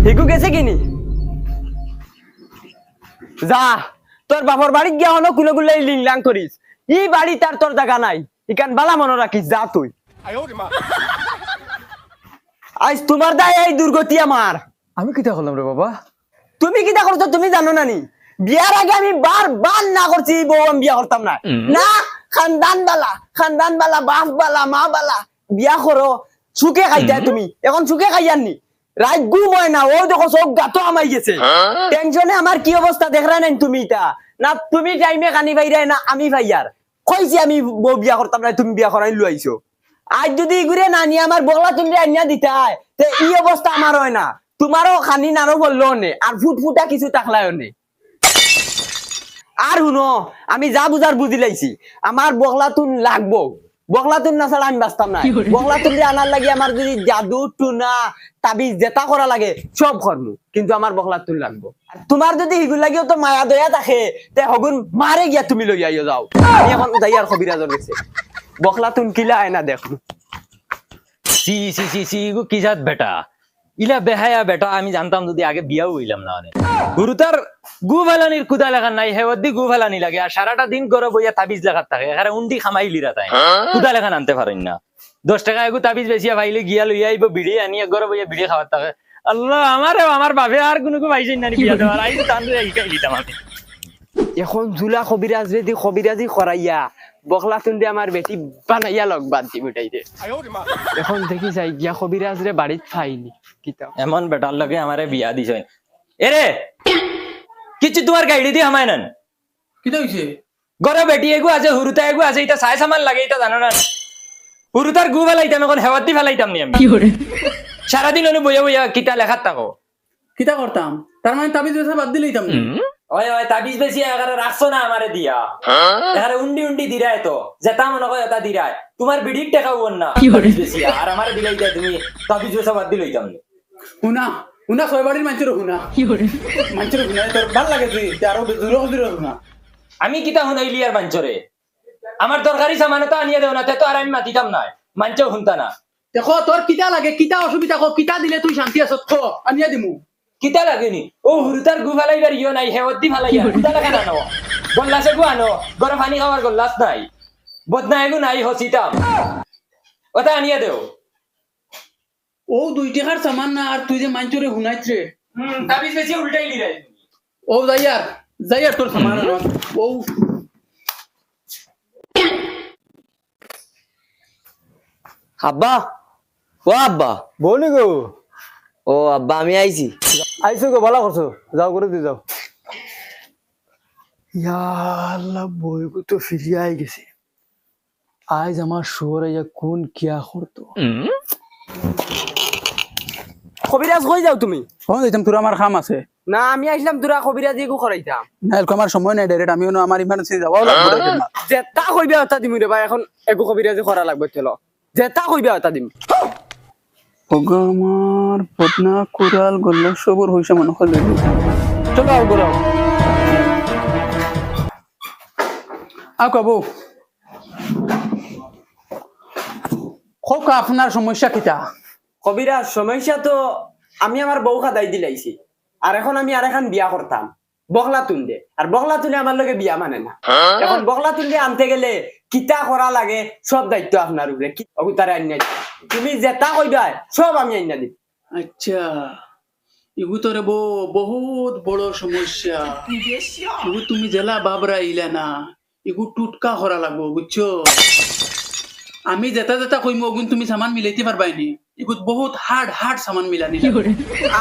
Hugo গেছে কিনি যা তোর বাপর বাড়ি গিয়া হলো কুলে কুলে লিংলাং করিস ই বাড়ি তার তোর জায়গা নাই ইকান বালা মনে রাখিস যা তুই আজ তোমার দায় এই দুর্গতি আমার। আমি কিতা করলাম রে বাবা? তুমি কিটা করছো তুমি জানো না নি? বিয়ার আগে আমি বারবার না করছি বউ আমি বিয়া করতাম না না খানদান বালা বাপ বালা মা বালা বিয়া করো সুখে খাইতা তুমি এখন সুখে খাইয়াননি রাত ঘুম হয় না ও দেখো সব গাতো আমাই গেছে টেনশনে আমার কি অবস্থা দেখরা নাই তুমি এটা না তুমি টাইমে কানি ভাইরাই না আমি ভাইয়ার কইছি আমি বউ বিয়া করতাম না তুমি বিয়া করাই লইছো আজ যদি ঘুরে না নিয়ে আমার বগলা তুমি আনিয়া দিতে হয় তে এই অবস্থা আমার হয় না তোমারও খানি নারো বললো নে আর ফুটফুটা কিছু টাকলায় নে আর শুনো আমি যা বুঝার বুঝি লাইছি আমার বগলাতুন লাগবো বগলাতুন না ছাড়া আমি বাঁচতাম না বগলাতুন দিয়ে আনার লাগে আমার যদি জাদু টুনা তাবিজ জেতা করা লাগে সব করবো কিন্তু আমার বগলাতুন লাগবো আর তোমার যদি এগুলো লাগিও তো মায়া দয়া থাকে তে হগুন মারে গিয়া তুমি লই আইও যাও আমি এখন যাই আর কবিরাজর গেছে বগলাতুন কিলা আয়না দেখো সি সি সি সি গো কি জাত বেটা ইলা বেহায়া বেটা আমি জানতাম যদি আগে বিয়াও হইলাম না অনেক গুরুতার গু ভালানির কুদা লাগান নাই হেওয়াদি গু ভালানি লাগে আর সারাটা দিন করে বইয়া তাবিজ লাগাত থাকে এখানে উন্ডি খামাইলিরা তাই কুদা লাগান আনতে পারেন না 10 টাকা এগু তাবিজ বেচিয়া ভাইলে গিয়া লইয়া আইব বিড়ি আনিয়া ঘরে বইয়া বিড়ি খাওয়ার থাকে আল্লাহ আমার বাপে আর কোনো পাইছেন না বিয়া দেওয়ার আইতো তান্দু এইটাই লিতাম আমি এখন জুলা কবিরাজ রেদি কবিরাজি করাইয়া বগলাতুন দিয়ে আমার বেটি বানাইয়া লগ বাদ দি মিটাইতে এখন দেখি যাই গিয়া কবিরাজ রে বাড়িত পাইনি কিতা এমন বেটার লগে আমারে বিয়া দিছেন এরে কিছু তোমার গাইডি দি আমায় নেন কিতা হইছে? গরে বেটি এগু আছে হুরুতা এগু আছে এটা সাই সামান লাগে এটা জানো না হুরুতার গু ফেলাইতাম এখন হেওয়াত দি ফেলাইতাম নি আমি সারাদিন অনু বইয়া বইয়া কিতা লেখাত থাকো কিতা করতাম? তার মানে তাবিজ বেচা বাদ দিলেই তাম ওই ওই তাবিজ বেশি এগারে রাখছো না আমারে দিয়া এগারে উন্ডি উন্ডি দিরায় তো যেটা মনে কয় এটা দিরায় তোমার বিড়ির টাকা হন না তাবিজ বেশি আর আমারে দিলাই যায় তুমি তাবিজ বেচা বাদ দিলেই তাম শুনা শুনা ছয় বাড়ির মানুষের শুনা মানুষের শুনা তোর ভাল লাগে তুই আরো দূর শুনা আমি কিতা শুনাইলি আর মাঞ্চরে আমার দরকারি সামান তো আনিয়ে দেও না তে তো আর আমি মাতিতাম না মাঞ্চও শুনতা না দেখো তোর কিতা লাগে কিতা অসুবিধা কো কিতা দিলে তুই শান্তি আছ খো আনিয়া দিমু কিতা লাগেনি ও হুরুতার গু ফালাইবার ইয় নাই হেওয়াত দি ফালাইয়া কিতা লাগা না নো গল্লাসে গু আনো গরম পানি খাওয়ার গল্লাস নাই বদনা এগু নাই হসিতাম ওটা আনিয়ে দেও ও 2 টাকার সামান না আর তুই যে মানুষরে শুনাইছ রে তাবিজ বেশি উল্টাইলি রে ও যাইয়ার তোর সামান আনো ও আব্বা ও আব্বা বলি গো ও আব্বা আমি আইছি আইসো গো ভালো করছো যাও করে দিয়ে যাও আল্লাহ বইগু তো ফিরিয়ে আই গেছে আজ আমার শুয়ার আইয়া কোন কিয়া করতো কবিরাজ কই যাও তুমি ফোন দিতাম তোর আমার কাম আছে না আমি আইছিলাম তোরা কবিরাজি গু করাইতাম না এরকম আমার সময় নাই ডাইরেক্ট আমি আমার ইমার্জেন্সি যাওয়াও লাগবে যেটা কইবা ওটা দিমু রে ভাই এখন একু কবিরাজি করা লাগবে চলো যেটা কইবা ওটা দিম আমার বদনা কুড়াল গল্লা সবর হইছে মনে হল চলো আও গরাও আও কবো খোকা আপনার সমস্যা কিটা কবিরাজ সমস্যা তো আমি আমার বউ খাদাই দিলাইছি আর এখন আমি আর এখন বিয়া করতাম বগলা তুন্দে আর বগলা তুলে আমার লগে বিয়া মানে না এখন বগলা তুলে আনতে গেলে কিতা করা লাগে সব দায়িত্ব আপনার উপরে তারা আনিয়া তুমি যেটা কইবা সব আমি আনিয়া দিই আচ্ছা এগু তোরে বহুত বড় সমস্যা এগু তুমি জেলা বাবরা ইলা না এগু টুটকা করা লাগবো বুঝছো আমি যেটা কইমু ওগুন তুমি সামান মিলাইতে পারবাইনি এগুত বহুত হার্ড সামান মিলানি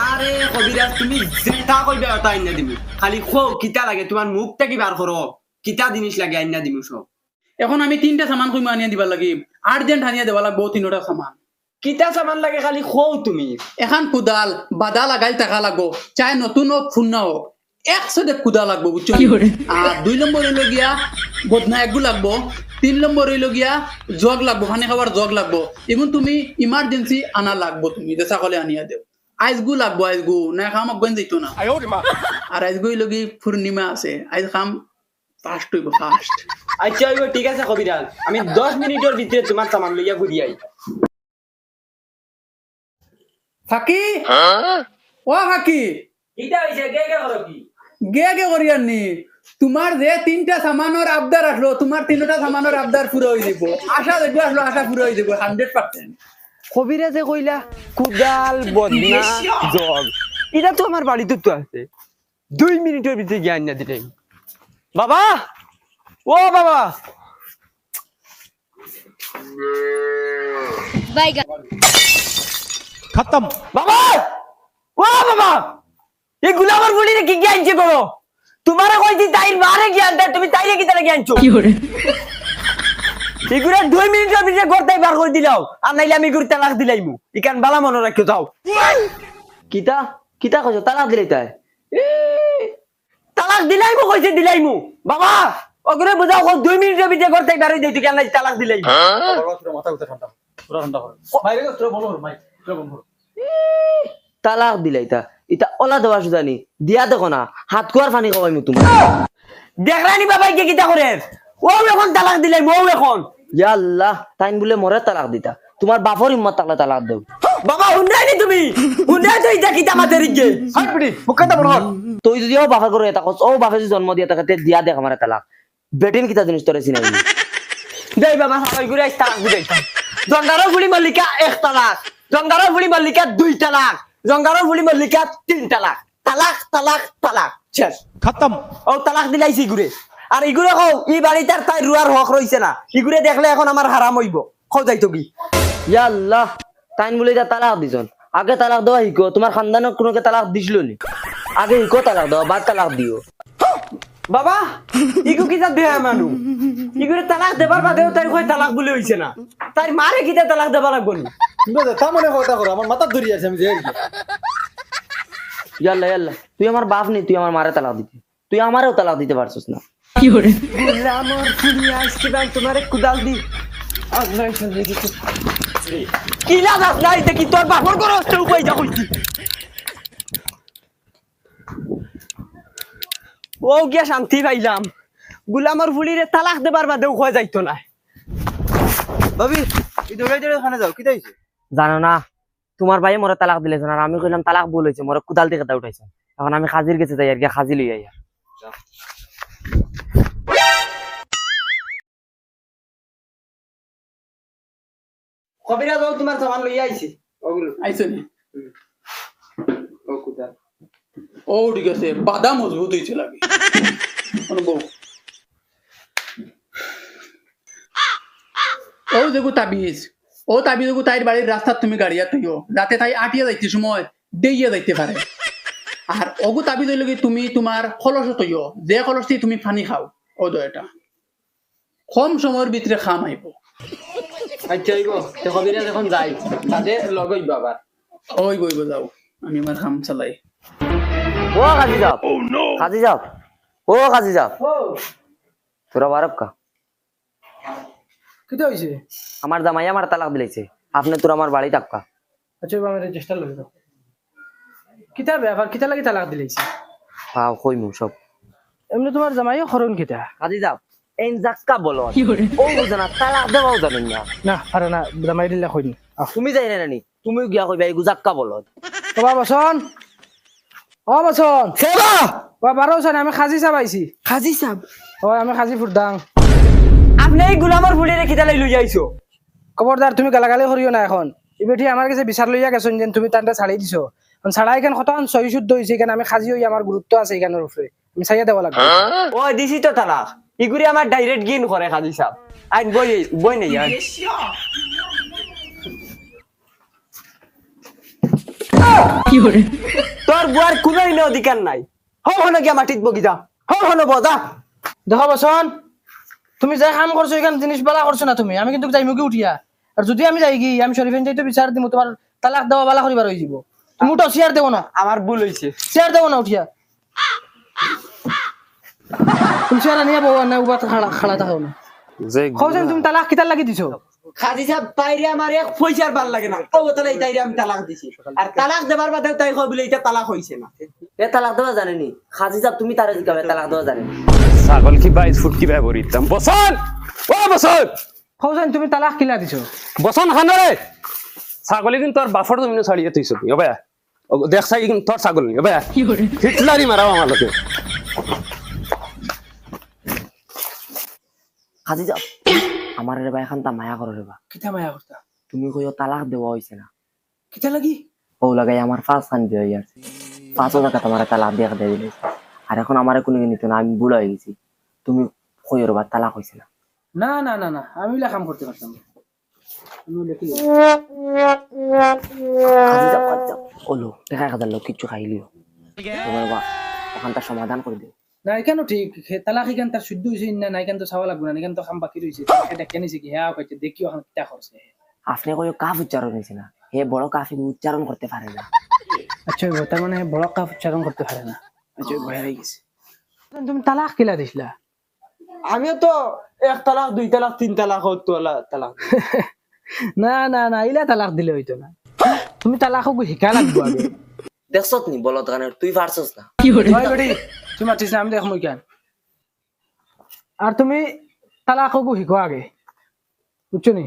আরে কবিরাজ তুমি যেটা কইবা ওটা আনিয়া দিবি খালি খো কিতা লাগে তোমার মুখটা কি বার করো কিতা জিনিস লাগে আনিয়া দিমু সব এখন আমি 3টা সামান কইমু আনিয়া দিবা লাগি আর্জেন্ট আনিয়া দেবা লাগবো 3টা সামান কিতা সামান লাগে খালি খো তুমি এখন কুদাল বাদা লাগাই টাকা লাগবো চাই নতুন হোক ফুন্না হোক 100 কুদা লাগবো বুঝছো আর 2 নম্বর হইল গিয়া বদনা একগু লাগবো 3 নম্বর হইল গিয়া জগ লাগবো পানি খাবার জগ লাগবো এখন তুমি ইমার্জেন্সি আনা লাগবো তুমি দেশা কলে আনিয়া দেও আইসগু লাগবো আইসগু না খাম গন যাইতো না আর আইসগু হইল কি পূর্ণিমা আছে আইস খাম ফাস্ট হইব ফাস্ট আচ্ছা ঠিক আছে কবিরাজ আমি 10 মিনিটের ভিতরে তোমার সামান লইয়া ঘুরি আই ফাকি ও কাকি কিটা হইছে কে করো কি গে করি আননি তোমার যে 3টা সামানোর আবদার আসলো তোমার 3টা সামানোর আবদার পুরো হয়ে যাব আশা দেখবে আসলো আশা পুরো হয়ে যাব 100%। কবিরা যে কইলা কুদাল বদনা জগ এটা তো আমার বাড়িতে তো আছে 2 মিনিটের ভিতরে জ্ঞান না দিতে বাবা ও বাবা खत्म। বাবা ও বাবা এই গুলামের বুড়িরে কি জ্ঞানছে করো তোমারে কইছি তাই মারে জ্ঞান দেয় তুমি তাইরে কি তারে জ্ঞানছো কি করে এগুলা 2 মিনিটের ভিতরে করতেই বার করে দিলাও আর নাইলে আমি গুরু তালাক দিলাইমু ইকান বালা মনে রাখিও যাও কিতা কিতা কইছো তালাক দিলাই তাই তালাক দিলাইমু কইছে দিলাইমু বাবা ওগুলো বুঝাও 2 মিনিটের ভিতরে করতেই বার হই যাইতো কেন নাই তালাক দিলাই মাথা উঠে ঠান্ডা পুরো ঠান্ডা করো বাইরে তোর বলো মাই তোর বলো তালাক দিলাই তা এটা ওলা দেওয়া সুদানি দিয়া দেখো না হাত কুয়ার পানি খাওয়াইমু তোমার দেখরানি বাবাই কে কিতা করে ও এখন তালাক দিলাই মৌ এখন ইয়া আল্লাহ তাইন বলে মরে তালাক দিতা তোমার বাপর হিম্মত থাকলে তালাক দেও বাবা হুন্ডাইনি তুমি হুন্ডাই তো ইটা কিতা মাতে রিগে হাই পিটি মুখটা বড় হল তুই যদি ও বাপা করে এটা কস ও বাপে যদি জন্ম দিয়া তাকে দিয়া দেখ আমারে তালাক বেটিন কিতা জিনিস তোরে চিনাই দেই বাবা সবাই ঘুরে তালাক দিলাই জঙ্গারো ফুলি মল্লিকা 1 তালাক জঙ্গারো ফুলি মল্লিকা 2 তালাক জঙ্গারো ফুলি মল্লিকা 3 তালাক তালাক তালাক তালাক শেষ खत्म। ও তালাক দিলাইছি ঘুরে আর ইগুরে কও ই বাড়িটার তাই রুয়ার হক রইছে না ইগুরে দেখলে এখন আমার হারাম হইব কও যাইতো কি ইয়া আল্লাহ তাইন বলে এটা তালাক দিছন আগে তালাক দেওয়া হিকো তোমার খানদানক কোনোকে তালাক দিছিল নি আগে হিকো তালাক দাও বাদ তালাক দিও বাবা ইগু কিতা দেয়া মানু ইগুরে তালাক দেবার বাদেও তাই কই তালাক বলে হইছে না তাই মারে কিতা তালাক দেবা লাগবো নি তুমি তা মনে কথা করো আমার মাথা ধরি আছে আমি যাই ইয়াল্লা ইয়াল্লা তুই আমার বাপ নি তুই আমার মারে তালাক দিতে তুই আমারেও তালাক দিতে পারছস না কি করে আমার ফুলি আজকে ভাই তোমারে কুদাল দি আল্লাহ শুনে দিতে কি লাগাস নাই দেখি তোর বাপর করো তো কই যা কইছি ও গিয়া শান্তি পাইলাম গুলামর ফুলিরে তালাক দেবার বাদেও কই যাইতো না ভাবি এই দৌড়াই দৌড়াই খানে যাও কি তাইছে জানো না তোমার ভাই মোরে তালাক দিলেছেন আর আমি কইলাম তালাক ভুল হয়েছে মোরে কুদাল থেকে উঠাইছে এখন আমি খাজির গেছে যাই আর কি খাজি লই আই কবিরা যাও তোমার সামান লই আইছি ওগুলো আইছো নি ও কুদাল ও ঠিক আছে বাদা মজবুত হইছে লাগে অনুভব ও দেখো তাবিজ ও তাবিজ দেখো তাইর বাড়ির রাস্তা তুমি গাড়িয়া তুইও রাতে তাই আটিয়া যাইতে সময় দেইয়া যাইতে পারে আর ওগু তাবিজ হইল কি তুমি তোমার খলস তৈও যে খলস তুমি পানি খাও ও দয়টা কম সময়ের ভিতরে খাম আইব আচ্ছা আইব তে কবিরা যখন যাই তাতে লগইব আবার ওই বইব যাও আমি আমার খাম চালাই ও কাজি যাও কাজি যাও ও কাজি যাও তোরা বারব কা কি তাইছে আমার জামাই আমার তালাক দিলাইছে আপনি তোর আমার বাড়ি থাকা আচ্ছা আমি রেজিস্টার লই দাও কিতা ব্যাপার কিতা লাগি তালাক দিলাইছে পাও কইমু সব এমনি তোমার জামাইও খরণ কিতা কাজি যাও এই জাক্কা বলো ও বুঝনা তালাক দেওয়াও জানেন না না পারে না জামাই দিলা কইনি তুমি যাই না নি তুমি গিয়া কইবা এই জাক্কা বলো বাবা বসন ও বসন সেবা ও বারোসন আমি খাজি চাবাইছি খাজি সাহেব ও আমি খাজি ফুরদাং আপনি এই গুলামর ফুলি রেখে তালাই লই যাইছো খবরদার তুমি গালাগালি করিও না এখন এই বেটি আমার কাছে বিচার লইয়া গেছেন যেন তুমি তান্ডা ছাড়ি দিছো ছাড়াই কেন কতক্ষণ সহি শুদ্ধ হয়েছে এখানে আমি খাজি হই আমার গুরুত্ব আছে এখানের উপরে আমি চাইয়া দেওয়া লাগবে ও দিছি তো তালাক ইগুরি আমার ডাইরেক্ট গিন করে খাজি সাহেব আইন বই বই নাই আর কি করে তোর বুয়ার কোনো অধিকার নাই হো হনো গিয়া মাটিত বগিজা হো হনো বজা দেখো বসন তুমি যাই কাম করছো এখানে জিনিস বালা করছো না তুমি আমি কিন্তু যাইমুখে উঠিয়া আর যদি আমি যাই কি আমি শরীফেন যাইতো বিচার দিমু তোমার তালাক দেওয়া বালা করিবার হয়ে যাব তুমি উঠো শেয়ার দেবো না আমার ভুল হইছে শেয়ার দেবো না উঠিয়া তুমি শেয়ার নিয়ে বউ না উবা খাড়া খাড়া থাকো না খোঁজেন তুমি তালাক কিতার লাগি দিছো খাজি সাহেব তাইরে আমার এক পয়সার ভাল লাগে না ও তাহলে তাইরে আমি তালাক দিছি আর তালাক দেবার বাদে তাই কই বলে এটা তালাক হইছে না এ তালাক দেওয়া জানেনি খাজি সাহেব তুমি তারে জিগাবে তালাক দেওয়া জানেনি ছাগল কি 22 ফুট কি ব্যবহৃতাম বসন ও বসন খোঁজেন তুমি তালাক কিলা দিছো বসন খানরে ছাগলি কিন্তু তোর বাফর তুমি ছাড়িয়ে তুইছ ও ভাই দেখছাই তোর ছাগল নি ভাই হিটলারি মারাও আমার লোকে কাজে যাও আমার রে ভাই এখন তা মায়া করো রে বা কিতা মায়া করতা তুমি কইও তালাক দেওয়া হইছে না কিতা লাগি ও লাগাই আমার ফাঁস খান দিয়ে যাচ্ছে 5,000 টাকা তোমার তালাক দিয়ে দিলে আর এখন আমার কোনো নিত না আমি বুড়া হয়ে গেছি তুমি কইও রে বা তালাক হইছে না না না না না আমি ওইলা কাম করতে পারতাম না আমি ওইলা কি কাজে যাও ওলো দেখা খাদার লোক কিচ্ছু খাইলিও তোমার বা ওখানটা সমাধান করে দিও না কেন ঠিক তালাক এখান তার শুদ্ধ হয়েছে না না এখান তো চাওয়া লাগবে না এখান তো কাম বাকি রয়েছে এটা কেনেছে কি হ্যাঁ কইছে দেখি ওখানে কিতা করছে আপনি কইও কাফ উচ্চারণ হয়েছে না হে বড় কাফি উচ্চারণ করতে পারে না আচ্ছা তার মানে বড় কাপ উচ্চারণ করতে পারে না আচ্ছা ভয় হয়ে গেছে তুমি তালাক কিলা দিছিলা আমিও তো 1 তালাক 2 তালাক 3 তালাক তালাক না না না ইলা তালাক দিলে হইতো না তুমি তালাকও শিকা লাগবো আগে দেখছত নি বলত গানের তুই পারছস না হয় বেটি তুমি মাতিস না আমি দেখ মই কেন আর তুমি তালাকও শিকো আগে বুঝছো নি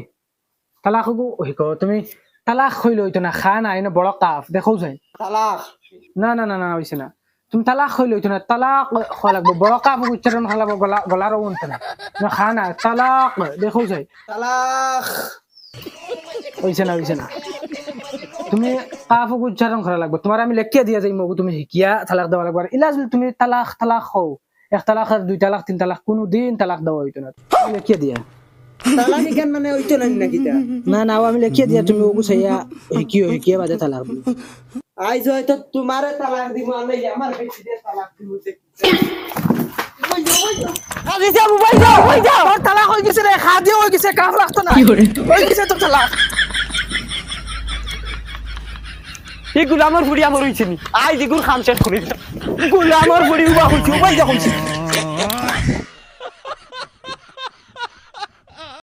তালাকও শিকো তুমি তালাক হইলে হইতো না খা না এনে বড় কাফ দেখো যাই তালাক না না না না হইছে না তুমি তালাক হইলে হইতো না তালাক হওয়া লাগবে বড় কাফ উচ্চারণ হওয়া লাগবে গলারও উনতে না খা না তালাক দেখো যাই তালাক হইছে না তুমি কাফ উচ্চারণ করা লাগবে তোমার আমি লেখিয়া দিয়া যাই মগু তুমি শিকিয়া তালাক দেওয়া লাগবে ইলা যদি তুমি তালাক হও 1 তালাক আর 2 তালাক 3 তালাক কোনো দিন তালাক দেওয়া হইতো না আমি লেখিয়া দিয়া তালাক কেন মানে হইতো না নাকি তা না না আমি লেখিয়া দিয়া তুমি ওগু চাইয়া শিকিয়া বাদে তালাক দিও আইজ হয়তো তোমারে তালাক দিব আমি আমার বেশি দিয়ে তালাক দিব আজি যা মোবাইল দাও হই যাও তোর তালাক হই গেছে রে খা দিও হই গেছে কাফ লাগতো না হই গেছে তোর তালাক এই গুলামর ফুড়ি আমার হইছে নি আই দিগুর খাম শেষ করি গুলামর ফুড়ি উবা হইছে উবাই যা হইছে